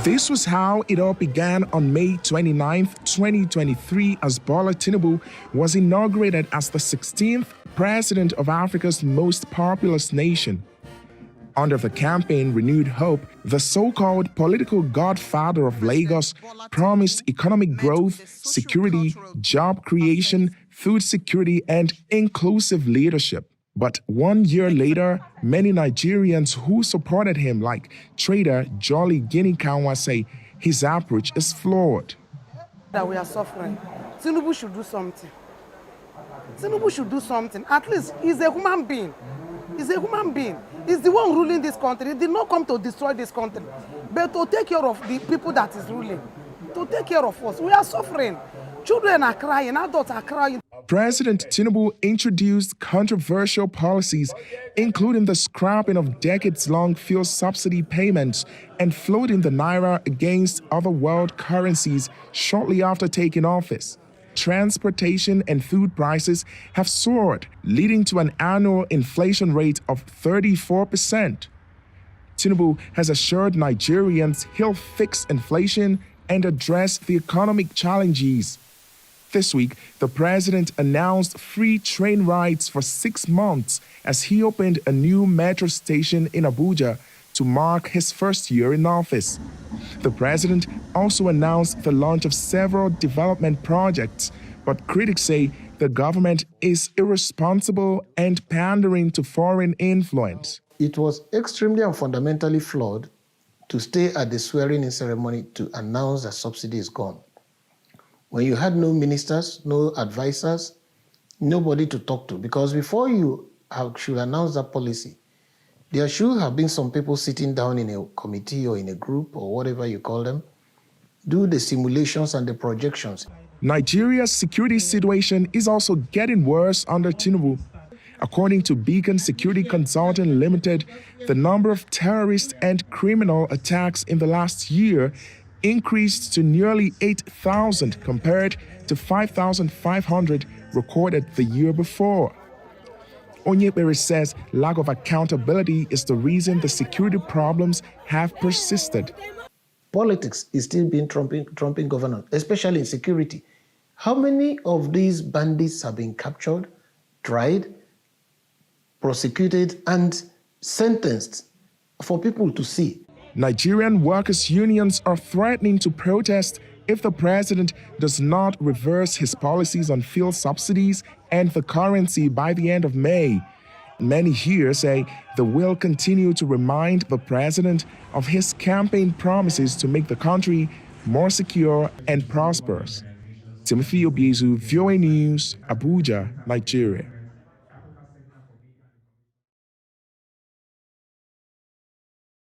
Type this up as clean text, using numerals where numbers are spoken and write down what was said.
This was how it all began on May 29, 2023, as Bola Tinubu was inaugurated as the 16th president of Africa's most populous nation. Under the campaign Renewed Hope, the so-called political godfather of Lagos promised economic growth, security, job creation, food security, and inclusive leadership. But 1 year later, many Nigerians who supported him, like trader Jolly Guinea Kanwa, say his approach is flawed. That we are suffering. Tinubu should do something. Tinubu should do something. At least he's a human being. He's a human being. He's the one ruling this country. He did not come to destroy this country, but to take care of the people that is ruling. To take care of us. We are suffering. Children are crying. Adults are crying. President Tinubu introduced controversial policies, including the scrapping of decades-long fuel subsidy payments and floating the naira against other world currencies shortly after taking office. Transportation and food prices have soared, leading to an annual inflation rate of 34%. Tinubu has assured Nigerians he'll fix inflation and address the economic challenges. This week, the president announced free train rides for 6 months as he opened a new metro station in Abuja to mark his first year in office. The president also announced the launch of several development projects, but critics say the government is irresponsible and pandering to foreign influence. It was extremely and fundamentally flawed to stay at the swearing-in ceremony to announce that subsidy is gone, when you had no ministers, no advisors, nobody to talk to. Because before you should announce that policy, there should have been some people sitting down in a committee or in a group or whatever you call them, do the simulations and the projections. Nigeria's security situation is also getting worse under Tinubu. According to Beacon Security Consulting Limited, the number of terrorist and criminal attacks in the last year increased to nearly 8,000 compared to 5,500 recorded the year before. Onyebere says lack of accountability is the reason the security problems have persisted. Politics is still being trumping governance, especially in security. How many of these bandits have been captured, tried, prosecuted, and sentenced for people to see? Nigerian workers' unions are threatening to protest if the president does not reverse his policies on fuel subsidies and the currency by the end of May. Many here say they will continue to remind the president of his campaign promises to make the country more secure and prosperous. Timothy Obiezu, VOA News, Abuja, Nigeria.